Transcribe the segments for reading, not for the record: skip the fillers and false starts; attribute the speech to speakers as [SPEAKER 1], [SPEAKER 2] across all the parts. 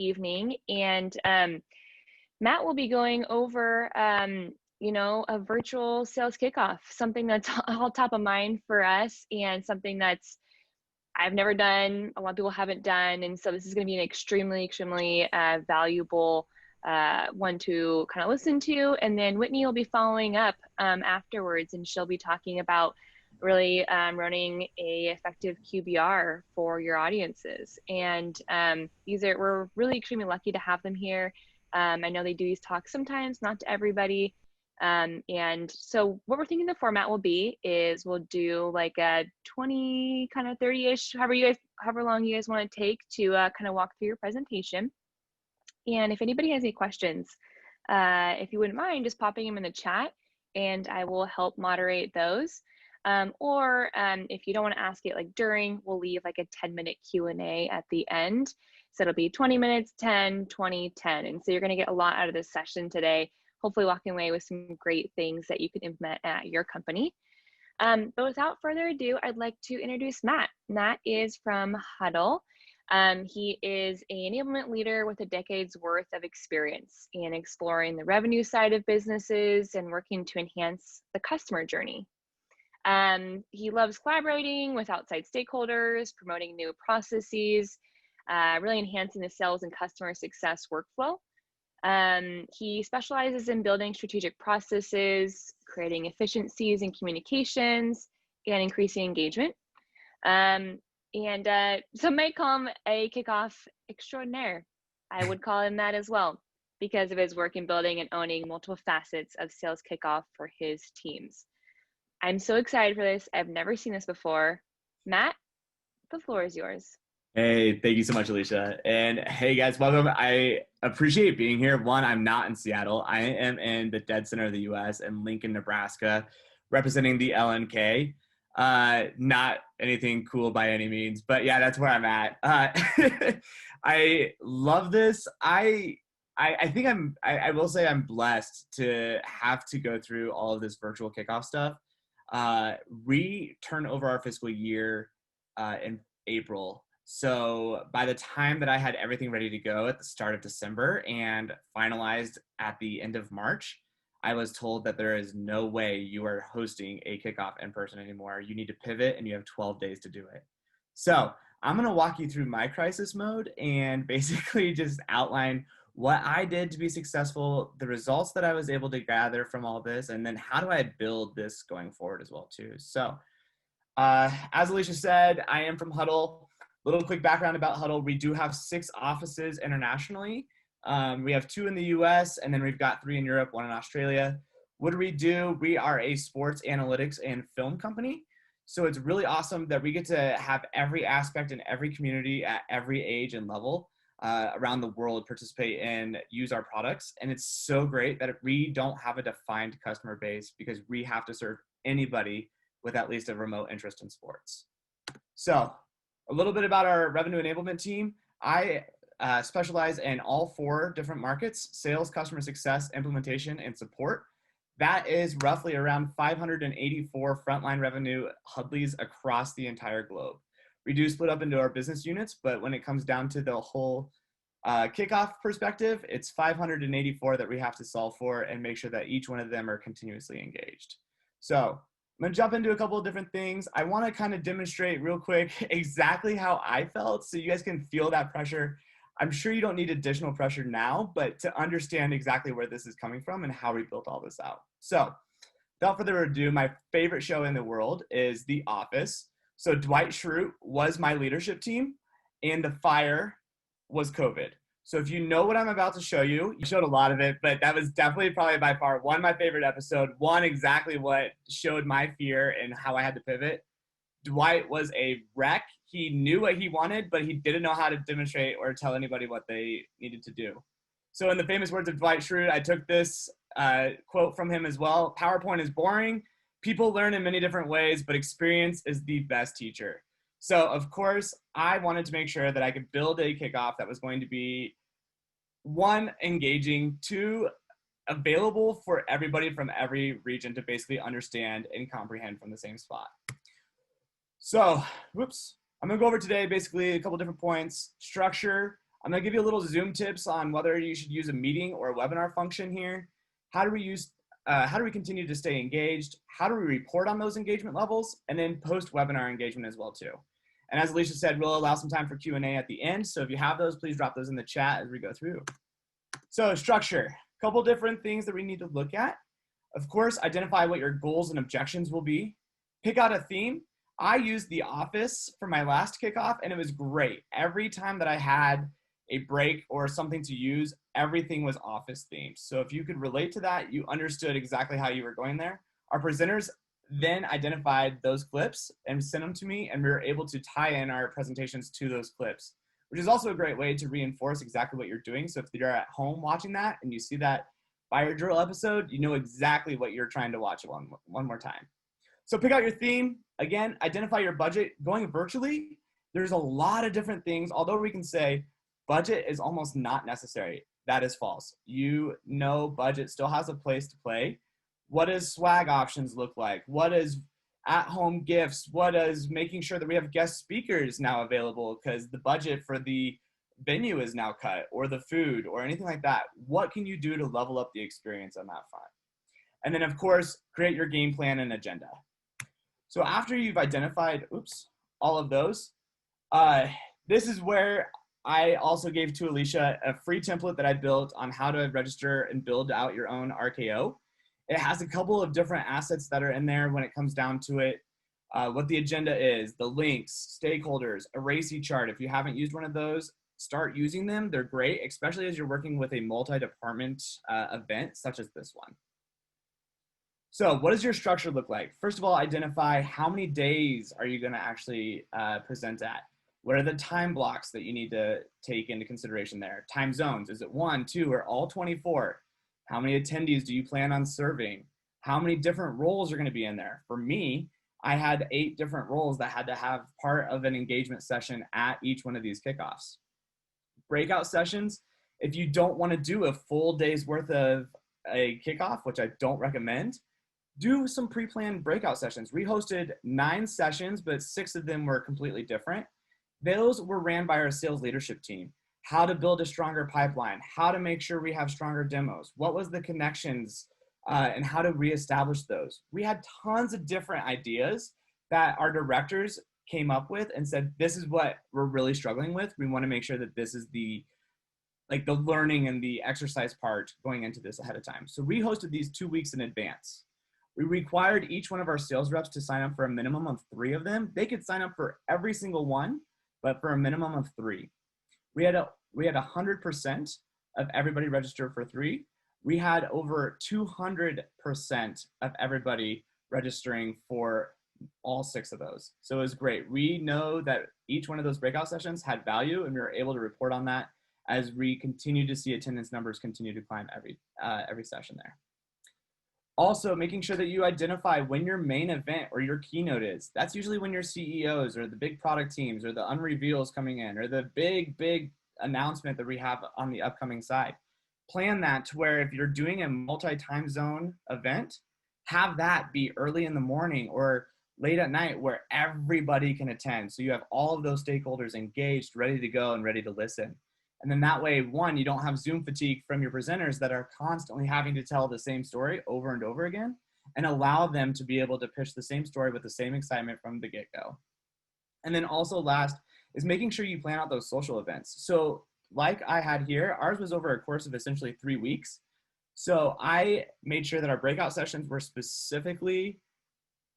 [SPEAKER 1] evening. And Matt will be going over, a virtual sales kickoff, something that's all top of mind for us and something that's I've never done, a lot of people haven't done. And so this is going to be an extremely, extremely valuable one to kind of listen to. And then Whitney will be following up afterwards, and she'll be talking about really running a effective QBR for your audiences. And we're really extremely lucky to have them here. I know they do these talks sometimes, not to everybody. And so what we're thinking the format will be is we'll do like a 20, kind of 30-ish, however long you guys want to take to kind of walk through your presentation. And if anybody has any questions, if you wouldn't mind just popping them in the chat, and I will help moderate those. Or if you don't want to ask it like during, we'll leave like a 10-minute Q&A at the end. So it'll be 20 minutes, 10, 20, 10. And so you're going to get a lot out of this session today, hopefully walking away with some great things that you can implement at your company. But without further ado, I'd like to introduce Matt. Matt is from Huddle. He is an enablement leader with a decade's worth of experience in exploring the revenue side of businesses and working to enhance the customer journey. He loves collaborating with outside stakeholders, promoting new processes, really enhancing the sales and customer success workflow. He specializes in building strategic processes, creating efficiencies in communications, and increasing engagement. And some might call him a kickoff extraordinaire. I would call him that as well, because of his work in building and owning multiple facets of sales kickoff for his teams. I'm so excited for this. I've never seen this before. Matt, the floor is yours.
[SPEAKER 2] Hey, thank you so much, Alicia. And hey guys, welcome. I appreciate being here. One, I'm not in Seattle. I am in the dead center of the US in Lincoln, Nebraska, representing the LNK. Not anything cool by any means, but yeah, that's where I'm at. I love this. I think I will say I'm blessed to have to go through all of this virtual kickoff stuff. We turn over our fiscal year in April. So by the time that I had everything ready to go at the start of December and finalized at the end of March, I was told that there is no way you are hosting a kickoff in person anymore. You need to pivot and you have 12 days to do it. So I'm going to walk you through my crisis mode and basically just outline what I did to be successful, the results that I was able to gather from all this, and then how do I build this going forward as well too. So as Alicia said, I am from Huddle. Little quick background about Huddle. We do have 6 offices internationally. We have 2 in the US, and then we've got 3 in Europe, 1 in Australia. What do? We are a sports analytics and film company. So it's really awesome that we get to have every aspect in every community at every age and level around the world participate and use our products. And it's so great that we don't have a defined customer base because we have to serve anybody with at least a remote interest in sports. So a little bit about our revenue enablement team. I specialize in all 4 different markets: sales, customer success, implementation, and support. That is roughly around 584 frontline revenue Huddlies across the entire globe. We do split up into our business units, but when it comes down to the whole kickoff perspective, it's 584 that we have to solve for and make sure that each one of them are continuously engaged. So I'm gonna jump into a couple of different things. I wanna kind of demonstrate real quick exactly how I felt so you guys can feel that pressure. I'm sure you don't need additional pressure now, but to understand exactly where this is coming from and how we built all this out. So without further ado, my favorite show in the world is The Office. So Dwight Schrute was my leadership team, and the fire was COVID. So if you know what I'm about to show you, you showed a lot of it, but that was definitely probably by far one of my favorite episode. One, exactly what showed my fear and how I had to pivot. Dwight was a wreck. He knew what he wanted, but he didn't know how to demonstrate or tell anybody what they needed to do. So in the famous words of Dwight Schrute, I took this quote from him as well. PowerPoint is boring. People learn in many different ways, but experience is the best teacher. So of course, I wanted to make sure that I could build a kickoff that was going to be 1, engaging, 2, available for everybody from every region to basically understand and comprehend from the same spot. So, I'm gonna go over today basically a couple different points. Structure. I'm going to give you a little Zoom tips on whether you should use a meeting or a webinar function here. How do we continue to stay engaged? How do we report on those engagement levels? And then post-webinar engagement as well too. And as Alicia said, we'll allow some time for Q&A at the end. So if you have those, please drop those in the chat as we go through. So structure, a couple different things that we need to look at. Of course, identify what your goals and objections will be. Pick out a theme. I used The Office for my last kickoff, and it was great. Every time that I had a break or something to use, everything was Office themed. So if you could relate to that, you understood exactly how you were going there. Our presenters then identified those clips and sent them to me, and we were able to tie in our presentations to those clips, which is also a great way to reinforce exactly what you're doing. So if you're at home watching that and you see that fire drill episode, you know exactly what you're trying to watch one more time. So pick out your theme. Again, identify your budget. Going virtually, there's a lot of different things. Although we can say budget is almost not necessary. That is false. You know budget still has a place to play. What does swag options look like? What is at-home gifts? What is making sure that we have guest speakers now available because the budget for the venue is now cut, or the food, or anything like that? What can you do to level up the experience on that front? And then, of course, create your game plan and agenda. So after you've identified, all of those, this is where I also gave to Alicia a free template that I built on how to register and build out your own RKO. It has a couple of different assets that are in there when it comes down to it. What the agenda is, the links, stakeholders, a RACI chart. If you haven't used one of those, start using them. They're great, especially as you're working with a multi-department event such as this one. So what does your structure look like? First of all, identify how many days are you gonna actually present at? What are the time blocks that you need to take into consideration there? Time zones, is it 1, 2, or all 24? How many attendees do you plan on serving? How many different roles are gonna be in there? For me, I had 8 different roles that had to have part of an engagement session at each one of these kickoffs. Breakout sessions, if you don't wanna do a full day's worth of a kickoff, which I don't recommend, do some pre-planned breakout sessions. We hosted 9 sessions, but 6 of them were completely different. Those were ran by our sales leadership team. How to build a stronger pipeline, how to make sure we have stronger demos, what was the connections, and how to reestablish those. We had tons of different ideas that our directors came up with and said, this is what we're really struggling with. We want to make sure that this is the learning and the exercise part going into this ahead of time. So we hosted these 2 weeks in advance. We required each one of our sales reps to sign up for a minimum of 3 of them. They could sign up for every single one, but for a minimum of 3. We had 100% of everybody register for 3. We had over 200% of everybody registering for all 6 of those. So it was great. We know that each one of those breakout sessions had value, and we were able to report on that as we continue to see attendance numbers continue to climb every session there. Also, making sure that you identify when your main event or your keynote is. That's usually when your CEOs or the big product teams or the unreveals coming in, or the big announcement that we have on the upcoming side. Plan that to where if you're doing a multi-time zone event, have that be early in the morning or late at night where everybody can attend. So you have all of those stakeholders engaged, ready to go and ready to listen. And then that way, one, you don't have Zoom fatigue from your presenters that are constantly having to tell the same story over and over again, and allow them to be able to pitch the same story with the same excitement from the get-go. And then also last is making sure you plan out those social events. So like I had here, ours was over a course of essentially 3 weeks. So I made sure that our breakout sessions were specifically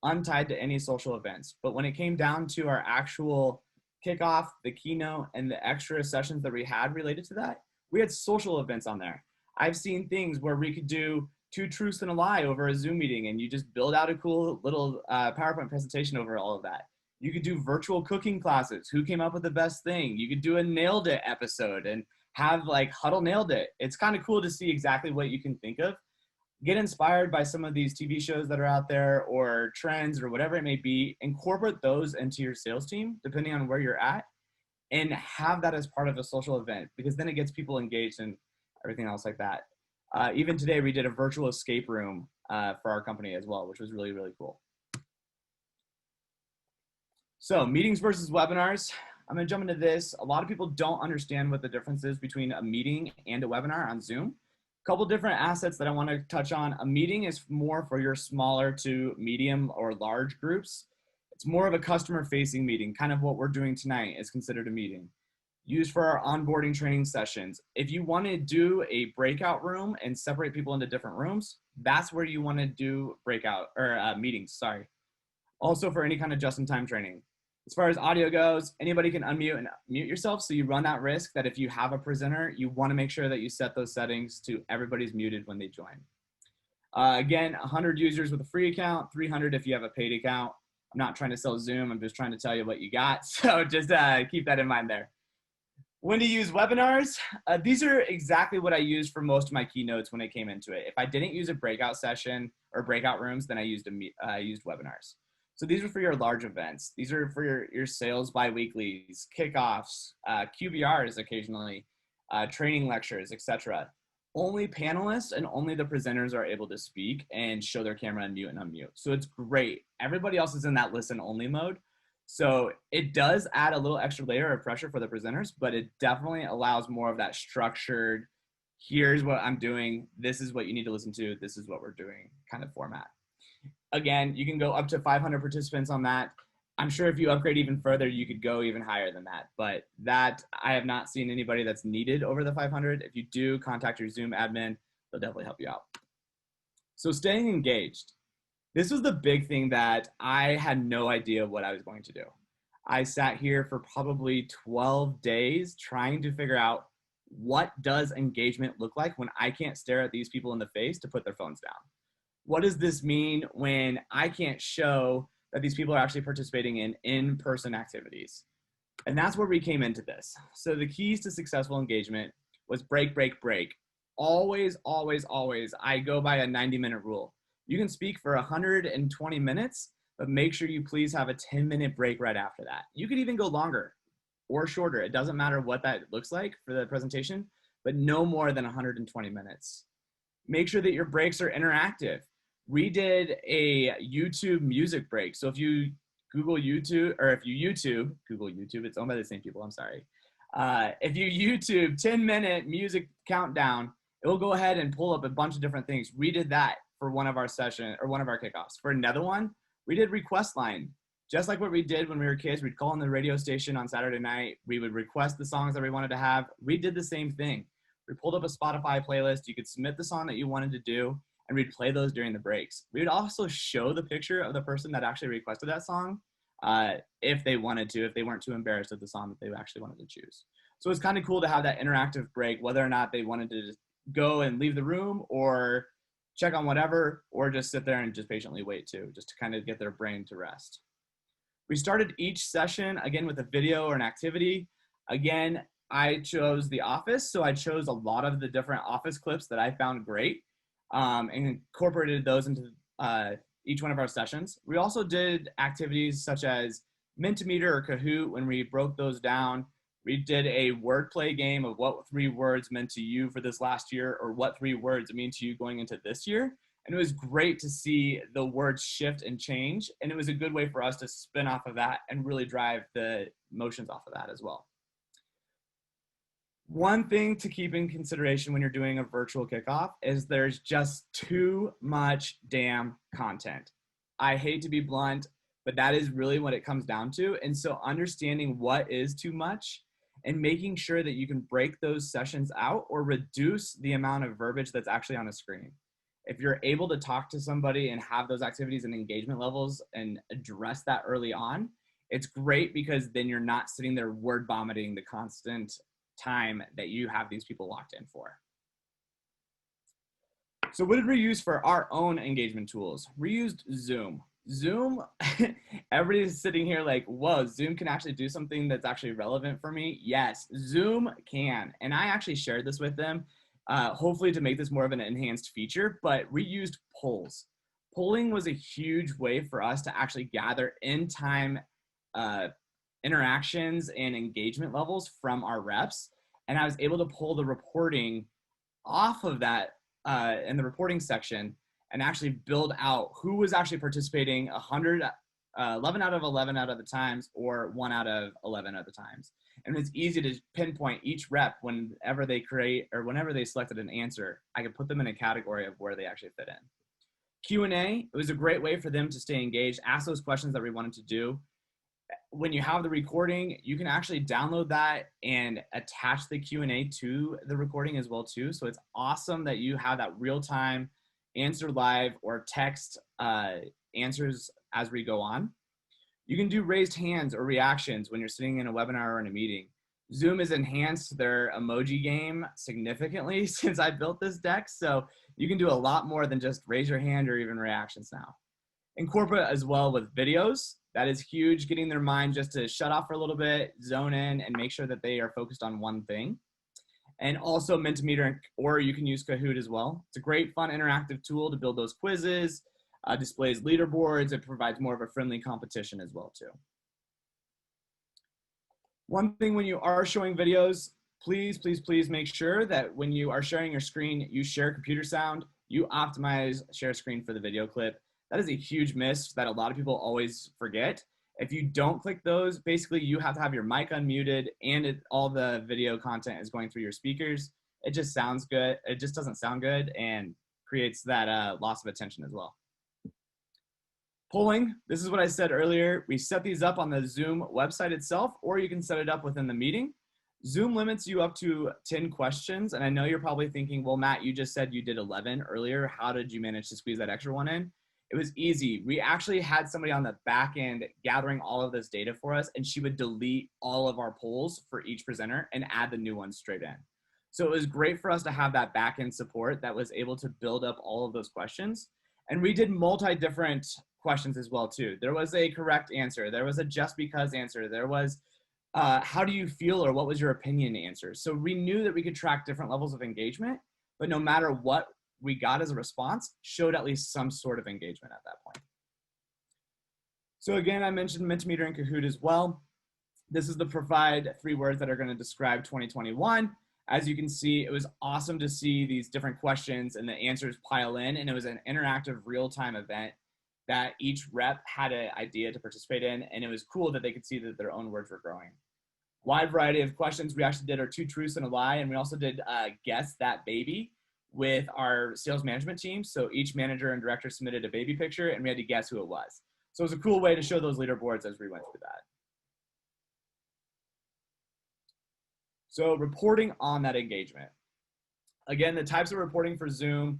[SPEAKER 2] untied to any social events. But when it came down to our actual kickoff, the keynote, and the extra sessions that we had related to that, we had social events on there. I've seen things where we could do 2 truths and a lie over a Zoom meeting, and you just build out a cool little PowerPoint presentation over all of that. You could do virtual cooking classes. Who came up with the best thing? You could do a nailed it episode and have like Huddle nailed it. It's kind of cool to see exactly what you can think of. Get inspired by some of these TV shows that are out there or trends or whatever it may be. Incorporate those into your sales team, depending on where you're at, and have that as part of a social event, because then it gets people engaged and everything else like that. Even today, we did a virtual escape room for our company as well, which was really, really cool. So meetings versus webinars. I'm going to jump into this. A lot of people don't understand what the difference is between a meeting and a webinar on Zoom. A couple different assets that I want to touch on. A meeting is more for your smaller to medium or large groups. It's more of a customer-facing meeting. Kind of what we're doing tonight is considered a meeting. Used for our onboarding training sessions. If you want to do a breakout room and separate people into different rooms, that's where you want to do breakout or meetings, sorry. Also for any kind of just-in-time training. As far as audio goes, anybody can unmute and mute yourself, so you run that risk that if you have a presenter, you want to make sure that you set those settings to everybody's muted when they join. Again, 100 users with a free account, 300 if you have a paid account. I'm not trying to sell Zoom, I'm just trying to tell you what you got, so just keep that in mind there. When to use webinars, these are exactly what I used for most of my keynotes when I came into it. If I didn't use a breakout session or breakout rooms, then I used webinars. So these are for your large events. These are for your sales biweeklies, kickoffs, QBRs occasionally, training lectures, etc. Only panelists and only the presenters are able to speak and show their camera and mute and unmute. So it's great. Everybody else is in that listen only mode. So it does add a little extra layer of pressure for the presenters, but it definitely allows more of that structured, here's what I'm doing, this is what you need to listen to, this is what we're doing kind of format. Again, you can go up to 500 participants on that. I'm sure if you upgrade even further, you could go even higher than that. But that, I have not seen anybody that's needed over the 500. If you do, contact your Zoom admin. They'll definitely help you out. So staying engaged. This was the big thing that I had no idea what I was going to do. I sat here for probably 12 days trying to figure out what does engagement look like when I can't stare at these people in the face to put their phones down. What does this mean when I can't show that these people are actually participating in in-person activities? And that's where we came into this. So the keys to successful engagement was break, break, break. Always, always, always, I go by a 90-minute rule. You can speak for 120 minutes, but make sure you please have a 10-minute break right after that. You could even go longer or shorter. It doesn't matter what that looks like for the presentation, but no more than 120 minutes. Make sure that your breaks are interactive. We did a YouTube music break. So if you Google YouTube, or if you Google YouTube, it's owned by the same people, I'm sorry. If you YouTube 10-minute music countdown, it will go ahead and pull up a bunch of different things. We did that for one of our sessions or one of our kickoffs. For another one, we did request line. Just like what we did when we were kids, we'd call on the radio station on Saturday night. We would request the songs that we wanted to have. We did the same thing. We pulled up a Spotify playlist. You could submit the song that you wanted to do, and we'd play those during the breaks. We would also show the picture of the person that actually requested that song if they wanted to, if they weren't too embarrassed of the song that they actually wanted to choose. So it's kind of cool to have that interactive break, whether or not they wanted to just go and leave the room or check on whatever, or just sit there and just patiently wait too, just to kind of get their brain to rest. We started each session, again, with a video or an activity. Again, I chose The Office, so I chose a lot of the different Office clips that I found great and incorporated those into each one of our sessions. We also did activities such as Mentimeter or Kahoot when we broke those down. We did a wordplay game of what 3 words meant to you for this last year, or what 3 words mean to you going into this year. And it was great to see the words shift and change. And it was a good way for us to spin off of that and really drive the motions off of that as well. One thing to keep in consideration when you're doing a virtual kickoff is there's just too much damn content. I hate to be blunt, but that is really what it comes down to. And so understanding what is too much and making sure that you can break those sessions out or reduce the amount of verbiage that's actually on a screen. If you're able to talk to somebody and have those activities and engagement levels and address that early on, it's great because then you're not sitting there word vomiting the constant time that you have these people locked in for. So what did we use for our own engagement tools? We used Zoom. Zoom, everybody's sitting here like, whoa, Zoom can actually do something that's actually relevant for me. Yes, Zoom can. And I actually shared this with them, hopefully to make this more of an enhanced feature, but we used polls. Polling was a huge way for us to actually gather in-time interactions and engagement levels from our reps. And I was able to pull the reporting off of that in the reporting section and actually build out who was actually participating 100 11 out of 11 out of the times or 1 out of 11 of the times. And it's easy to pinpoint each rep whenever they create or whenever they selected an answer. I could put them in a category of where they actually fit in. Q&A, it was a great way for them to stay engaged, ask those questions that we wanted to do. When you have the recording, you can actually download that and attach the Q&A to the recording as well too. So it's awesome that you have that real-time answer live or text answers as we go on. You can do raised hands or reactions when you're sitting in a webinar or in a meeting. Zoom has enhanced their emoji game significantly since I built this deck. So you can do a lot more than just raise your hand or even reactions now. Incorporate as well with videos. That is huge, getting their mind just to shut off for a little bit, zone in, and make sure that they are focused on one thing. And also Mentimeter, or you can use Kahoot as well. It's a great, fun, interactive tool to build those quizzes, displays leaderboards. It provides more of a friendly competition as well too. One thing when you are showing videos, please, please, please make sure that when you are sharing your screen, you share computer sound, you optimize share screen for the video clip. That is a huge miss that a lot of people always forget. If you don't click those, basically you have to have your mic unmuted and all the video content is going through your speakers. It just sounds good. It just doesn't sound good and creates that loss of attention as well. Polling, this is what I said earlier. We set these up on the Zoom website itself, or you can set it up within the meeting. Zoom limits you up to 10 questions. And I know you're probably thinking, well, Matt, you just said you did 11 earlier. How did you manage to squeeze that extra one in? It was easy. We actually had somebody on the back end gathering all of this data for us, and she would delete all of our polls for each presenter and add the new ones straight in. So it was great for us to have that back end support that was able to build up all of those questions. And we did multi-different questions as well too. There was a correct answer. There was a just because answer. There was how do you feel or what was your opinion answer. So we knew that we could track different levels of engagement, but no matter what we got as a response, showed at least some sort of engagement at that point. So again, I mentioned Mentimeter and Kahoot as well. This is the provide 3 words that are going to describe 2021. As you can see, it was awesome to see these different questions and the answers pile in, and it was an interactive real-time event that each rep had an idea to participate in, and it was cool that they could see that their own words were growing. Wide variety of questions. We actually did our 2 truths and a lie, and we also did Guess That Baby with our sales management team. So each manager and director submitted a baby picture, and we had to guess who it was. So it was a cool way to show those leaderboards as we went through that. So reporting on that engagement. Again, the types of reporting for Zoom,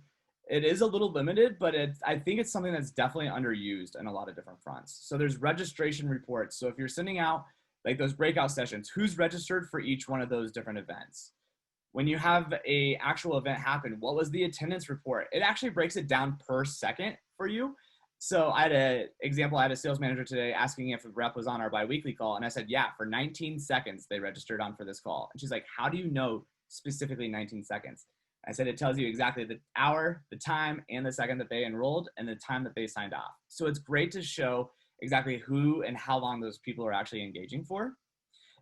[SPEAKER 2] it is a little limited, but I think it's something that's definitely underused in a lot of different fronts. So there's registration reports. So if you're sending out like those breakout sessions, who's registered for each one of those different events? When you have a actual event happen, what was the attendance report? It actually breaks it down per second for you. So I had an example, I had a sales manager today asking if a rep was on our biweekly call. And I said, yeah, for 19 seconds, they registered on for this call. And she's like, how do you know specifically 19 seconds? I said, it tells you exactly the hour, the time, and the second that they enrolled and the time that they signed off. So it's great to show exactly who and how long those people are actually engaging for.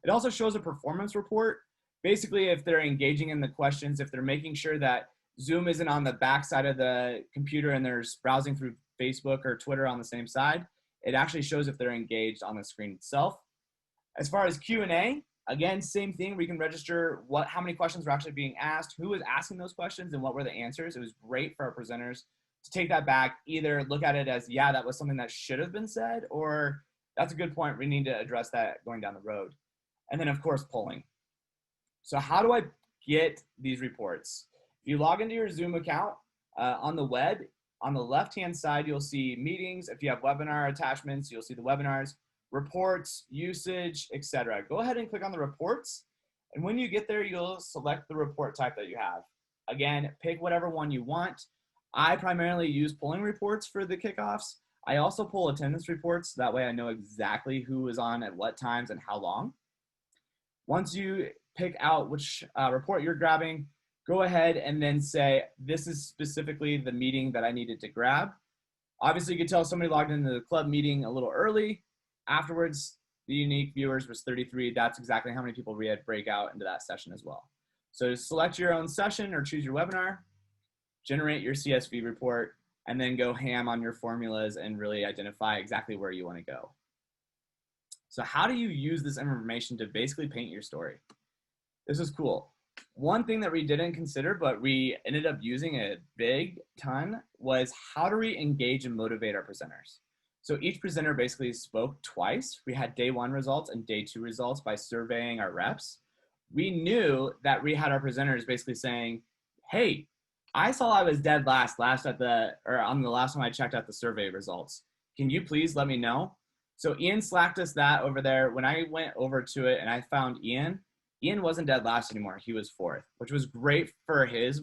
[SPEAKER 2] It also shows a performance report. Basically, if they're engaging in the questions, if they're making sure that Zoom isn't on the back side of the computer and they're browsing through Facebook or Twitter on the same side, it actually shows if they're engaged on the screen itself. As far as Q&A, again, same thing. We can register how many questions were actually being asked, who was asking those questions, and what were the answers. It was great for our presenters to take that back, either look at it as, yeah, that was something that should have been said, or that's a good point. We need to address that going down the road. And then, of course, polling. So how do I get these reports? If you log into your Zoom account on the web, on the left-hand side, you'll see meetings. If you have webinar attachments, you'll see the webinars, reports, usage, etc. Go ahead and click on the reports. And when you get there, you'll select the report type that you have. Again, pick whatever one you want. I primarily use polling reports for the kickoffs. I also pull attendance reports. That way I know exactly who was on at what times and how long. Once you pick out which report you're grabbing, go ahead and then say, this is specifically the meeting that I needed to grab. Obviously, you could tell somebody logged into the club meeting a little early. Afterwards, the unique viewers was 33. That's exactly how many people we had break out into that session as well. So select your own session or choose your webinar, generate your CSV report, and then go ham on your formulas and really identify exactly where you want to go. So how do you use this information to basically paint your story? This is cool. One thing that we didn't consider, but we ended up using a big ton, was how do we engage and motivate our presenters? So each presenter basically spoke twice. We had day 1 results and day 2 results by surveying our reps. We knew that we had our presenters basically saying, hey, I saw I was dead last on the last time I checked out the survey results. Can you please let me know? So Ian slacked us that over there. When I went over to it and I found Ian wasn't dead last anymore. He was 4th, which was great for his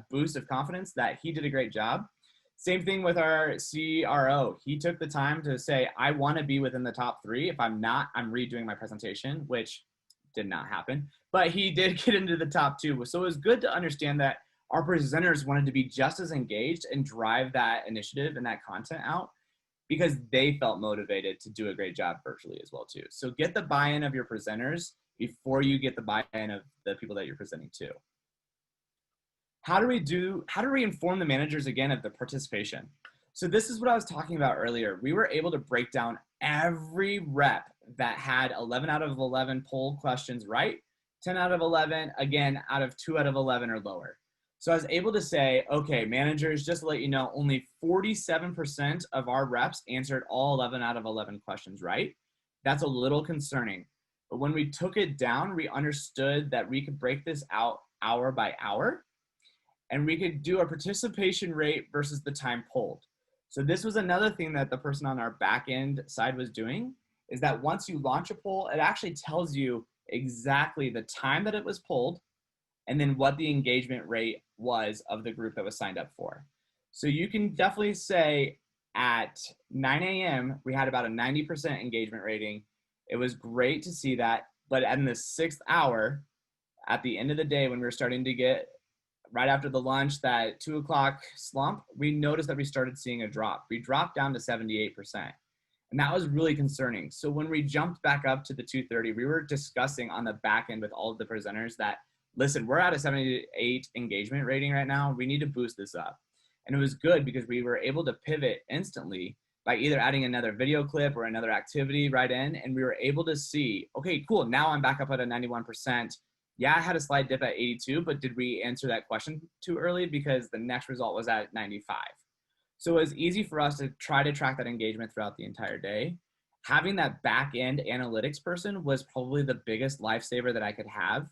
[SPEAKER 2] boost of confidence that he did a great job. Same thing with our CRO. He took the time to say, I want to be within the top 3. If I'm not, I'm redoing my presentation, which did not happen. But he did get into the top 2. So it was good to understand that our presenters wanted to be just as engaged and drive that initiative and that content out because they felt motivated to do a great job virtually as well too. So get the buy-in of your presenters before you get the buy-in of the people that you're presenting to. How do we inform the managers again of the participation? So this is what I was talking about earlier. We were able to break down every rep that had 11 out of 11 poll questions right, 10 out of 11, again, out of 2 out of 11 or lower. So I was able to say, okay, managers, just to let you know, only 47% of our reps answered all 11 out of 11 questions right. That's a little concerning. But when we took it down, we understood that we could break this out hour by hour, and we could do a participation rate versus the time polled. So this was another thing that the person on our back end side was doing, is that once you launch a poll, it actually tells you exactly the time that it was polled and then what the engagement rate was of the group that was signed up for. So you can definitely say at 9 a.m., we had about a 90% engagement rating. It was great to see that. But in the 6th hour, at the end of the day, when we were starting to get right after the lunch, that 2 o'clock slump, we noticed that we started seeing a drop. We dropped down to 78%. And that was really concerning. So when we jumped back up to the 2:30, we were discussing on the back end with all of the presenters that, listen, we're at a 78 engagement rating right now. We need to boost this up. And it was good because we were able to pivot instantly by either adding another video clip or another activity right in. And we were able to see, okay, cool. Now I'm back up at a 91%. Yeah, I had a slight dip at 82, but did we answer that question too early? Because the next result was at 95. So it was easy for us to try to track that engagement throughout the entire day. Having that back end analytics person was probably the biggest lifesaver that I could have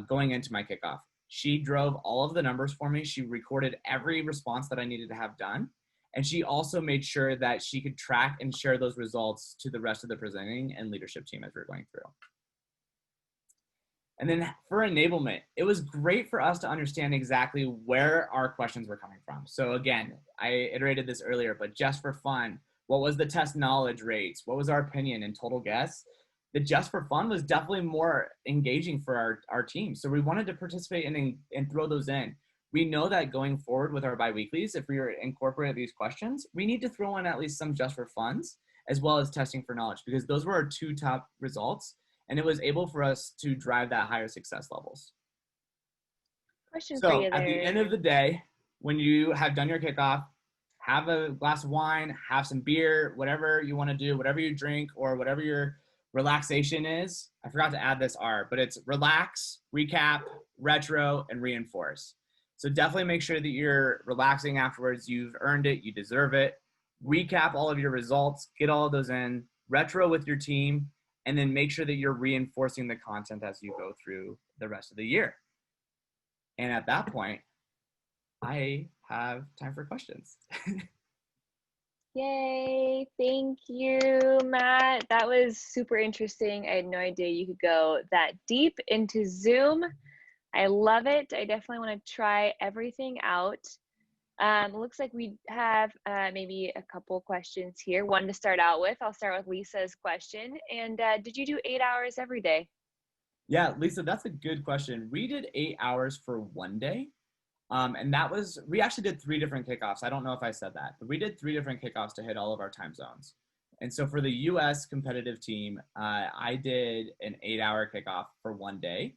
[SPEAKER 2] going into my kickoff. She drove all of the numbers for me. She recorded every response that I needed to have done. And she also made sure that she could track and share those results to the rest of the presenting and leadership team as we were going through. And then for enablement, it was great for us to understand exactly where our questions were coming from. So again, I iterated this earlier, but just for fun, what was the test knowledge rates? What was our opinion and total guess? The just for fun was definitely more engaging for our team. So we wanted to participate and throw those in. We know that going forward with our biweeklies, if we incorporate these questions, we need to throw in at least some just for funs as well as testing for knowledge, because those were our 2 top results. And it was able for us to drive that higher success levels.
[SPEAKER 1] Question for
[SPEAKER 2] So
[SPEAKER 1] you there.
[SPEAKER 2] at the end of the day, when you have done your kickoff, have a glass of wine, have some beer, whatever you want to do, whatever you drink, or whatever your relaxation is. I forgot to add this R, but it's relax, recap, retro, and reinforce. So definitely make sure that you're relaxing afterwards. You've earned it. You deserve it. Recap all of your results. Get all of those in. Retro with your team. And then make sure that you're reinforcing the content as you go through the rest of the year. And at that point, I have time for questions.
[SPEAKER 1] Yay, thank you, Matt. That was super interesting. I had no idea you could go that deep into Zoom. I love it. I definitely want to try everything out. Looks like we have maybe a couple questions here. One to start out with. I'll start with Lisa's question. And did you do 8 hours every day?
[SPEAKER 2] Yeah, Lisa, that's a good question. We did 8 hours for one day. And that was, we actually did 3 different kickoffs. I don't know if I said that, but we did 3 different kickoffs to hit all of our time zones. And so for the US competitive team, I did an 8-hour kickoff for one day.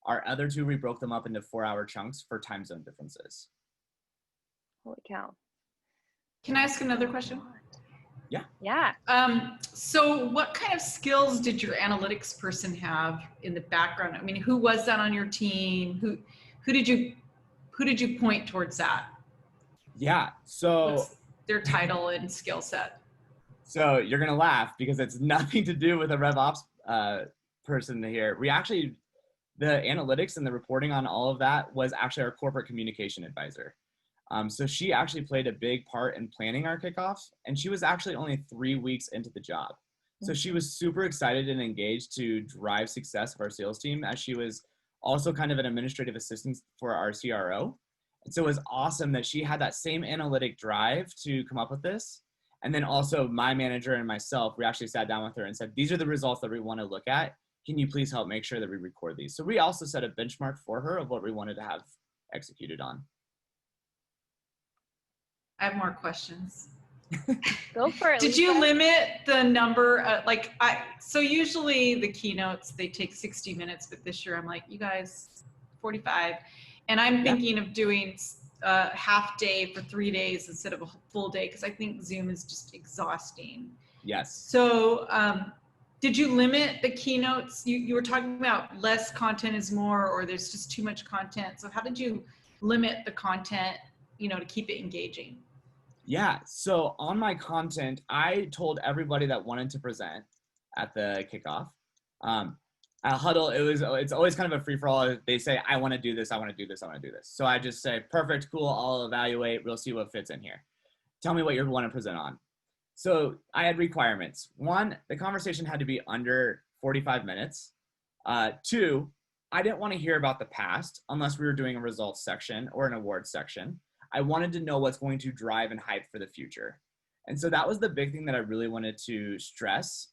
[SPEAKER 2] Our other 2, we broke them up into 4-hour chunks for time zone differences.
[SPEAKER 1] Holy cow.
[SPEAKER 3] Can I ask another question?
[SPEAKER 1] Yeah.
[SPEAKER 3] So what kind of skills did your analytics person have in the background? I mean, who was that on your team? Who did you point towards that?
[SPEAKER 2] Yeah. So
[SPEAKER 3] What's their title and skill set?
[SPEAKER 2] So you're gonna laugh because it's nothing to do with a RevOps person here. The analytics and the reporting on all of that was actually our corporate communication advisor. So she actually played a big part in planning our kickoff, and she was actually only 3 weeks into the job. So she was super excited and engaged to drive success of our sales team, as she was also kind of an administrative assistant for our CRO. And so it was awesome that she had that same analytic drive to come up with this. And then also my manager and myself, we actually sat down with her and said, these are the results that we want to look at. Can you please help make sure that we record these? So we also set a benchmark for her of what we wanted to have executed on.
[SPEAKER 3] I have more questions.
[SPEAKER 1] Go for it.
[SPEAKER 3] Did
[SPEAKER 1] Lisa.
[SPEAKER 3] you limit the number? So usually the keynotes, they take 60 minutes, but this year I'm like, you guys, 45. And I'm thinking of doing a half day for 3 days instead of a full day, because I think Zoom is just exhausting.
[SPEAKER 2] Yes.
[SPEAKER 3] So did you limit the keynotes? You were talking about less content is more, or there's just too much content. So how did you limit the content, to keep it engaging?
[SPEAKER 2] Yeah, so on my content, I told everybody that wanted to present at the kickoff. At Huddle, it's always kind of a free-for-all. They say, I want to do this, I want to do this, I want to do this. So I just say, perfect, cool, I'll evaluate, we'll see what fits in here. Tell me what you want to present on. So I had requirements. 1, the conversation had to be under 45 minutes. 2, I didn't want to hear about the past unless we were doing a results section or an awards section. I wanted to know what's going to drive and hype for the future. And so that was the big thing that I really wanted to stress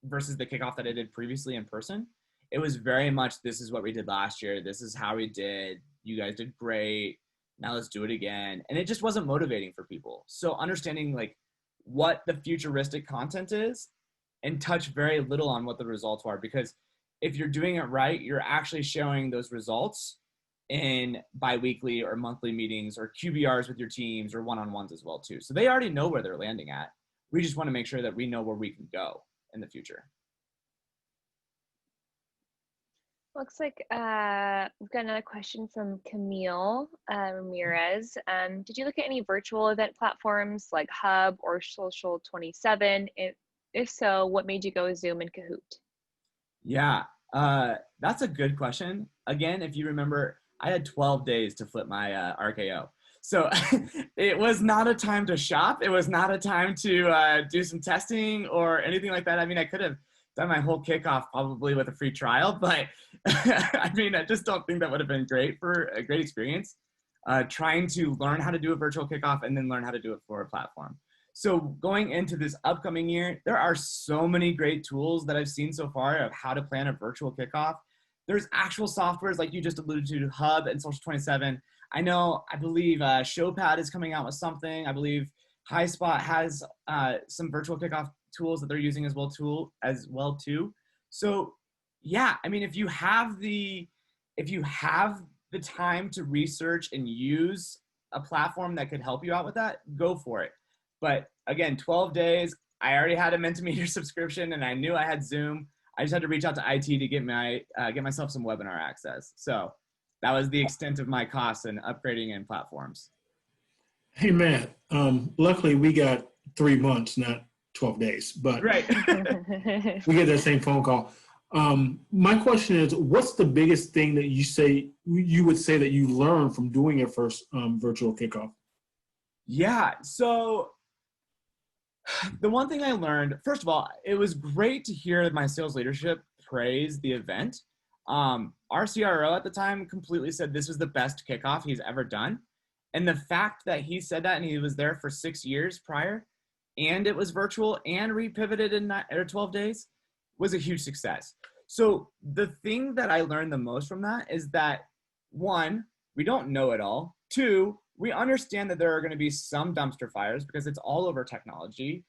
[SPEAKER 2] versus the kickoff that I did previously in person. It was very much, this is what we did last year. This is how we did. You guys did great. Now let's do it again. And it just wasn't motivating for people. So understanding like what the futuristic content is and touch very little on what the results are, because if you're doing it right, you're actually showing those results in bi-weekly or monthly meetings or QBRs with your teams or one-on-ones as well too. So they already know where they're landing at. We just want to make sure that we know where we can go in the future.
[SPEAKER 1] Looks like we've got another question from Camille Ramirez. Did you look at any virtual event platforms like Hub or Social 27? If so, what made you go with Zoom and Kahoot?
[SPEAKER 2] Yeah, that's a good question. Again, if you remember, I had 12 days to flip my RKO. So it was not a time to shop. It was not a time to do some testing or anything like that. I mean, I could have done my whole kickoff probably with a free trial, but I mean, I just don't think that would have been great for a great experience. Trying to learn how to do a virtual kickoff and then learn how to do it for a platform. So going into this upcoming year, there are so many great tools that I've seen so far of how to plan a virtual kickoff. There's actual softwares like you just alluded to, Hub and Social 27. I believe Showpad is coming out with something. I believe HighSpot has some virtual kickoff tools that they're using as well too. So yeah, I mean, if you have the time to research and use a platform that could help you out with that, go for it. But again, 12 days, I already had a Mentimeter subscription and I knew I had Zoom. I just had to reach out to IT to get myself some webinar access. So that was the extent of my costs and upgrading in platforms.
[SPEAKER 4] Hey, Matt, luckily we got 3 months, not 12 days, but
[SPEAKER 2] right.
[SPEAKER 4] we get that same phone call. My question is, what's the biggest thing that you would say that you learned from doing your first virtual kickoff? Yeah,
[SPEAKER 2] so the one thing I learned, first of all, it was great to hear my sales leadership praise the event. Our CRO at the time completely said this was the best kickoff he's ever done. And the fact that he said that and he was there for 6 years prior and it was virtual and repivoted in 12 days was a huge success. So the thing that I learned the most from that is that 1, we don't know it all. 2, we understand that there are going to be some dumpster fires because it's all over technology.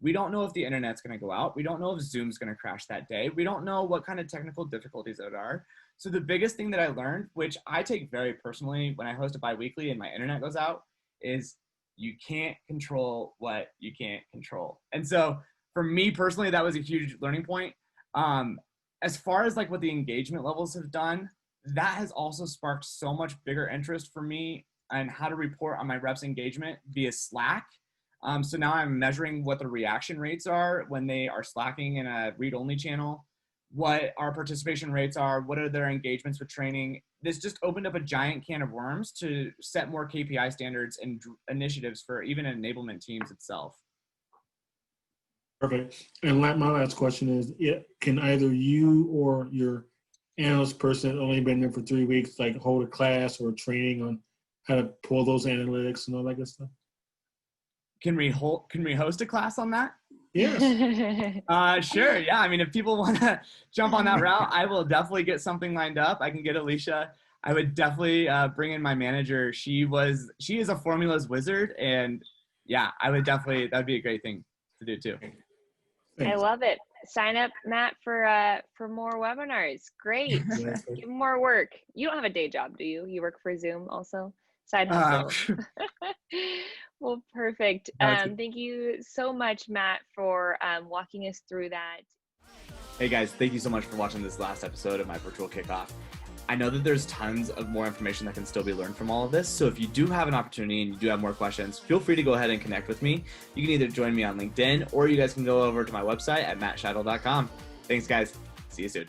[SPEAKER 2] We don't know if the internet's going to go out. We don't know if Zoom's going to crash that day. We don't know what kind of technical difficulties there are. So the biggest thing that I learned, which I take very personally when I host a bi-weekly and my internet goes out, is You can't control what you can't control. And so for me personally, that was a huge learning point. As far as like what the engagement levels have done, that has also sparked so much bigger interest for me on how to report on my reps' engagement via Slack. So now I'm measuring what the reaction rates are when they are slacking in a read-only channel, what our participation rates are, what are their engagements with training. This just opened up a giant can of worms to set more KPI standards and initiatives for even enablement teams itself.
[SPEAKER 4] Perfect. And my last question is, can either you or your analyst person that only been there for 3 weeks, like hold a class or training on how to pull those analytics and all that good stuff?
[SPEAKER 2] Can we host a class on that?
[SPEAKER 4] Yes.
[SPEAKER 2] Sure. Yeah. I mean, if people want to jump on that route, I will definitely get something lined up. I can get Alicia. I would definitely bring in my manager. She is a formulas wizard, and yeah, I would definitely, that'd be a great thing to do too.
[SPEAKER 1] I love it. Sign up, Matt, for more webinars. Great. Give him more work. You don't have a day job, do you? You work for Zoom also? Side hustle. Well, perfect. Thank you so much, Matt, for walking us through that.
[SPEAKER 2] Hey guys, thank you so much for watching this last episode of my virtual kickoff. I know that there's tons of more information that can still be learned from all of this. So if you do have an opportunity and you do have more questions, feel free to go ahead and connect with me. You can either join me on LinkedIn, or you guys can go over to my website at mattshadle.com. Thanks guys. See you soon.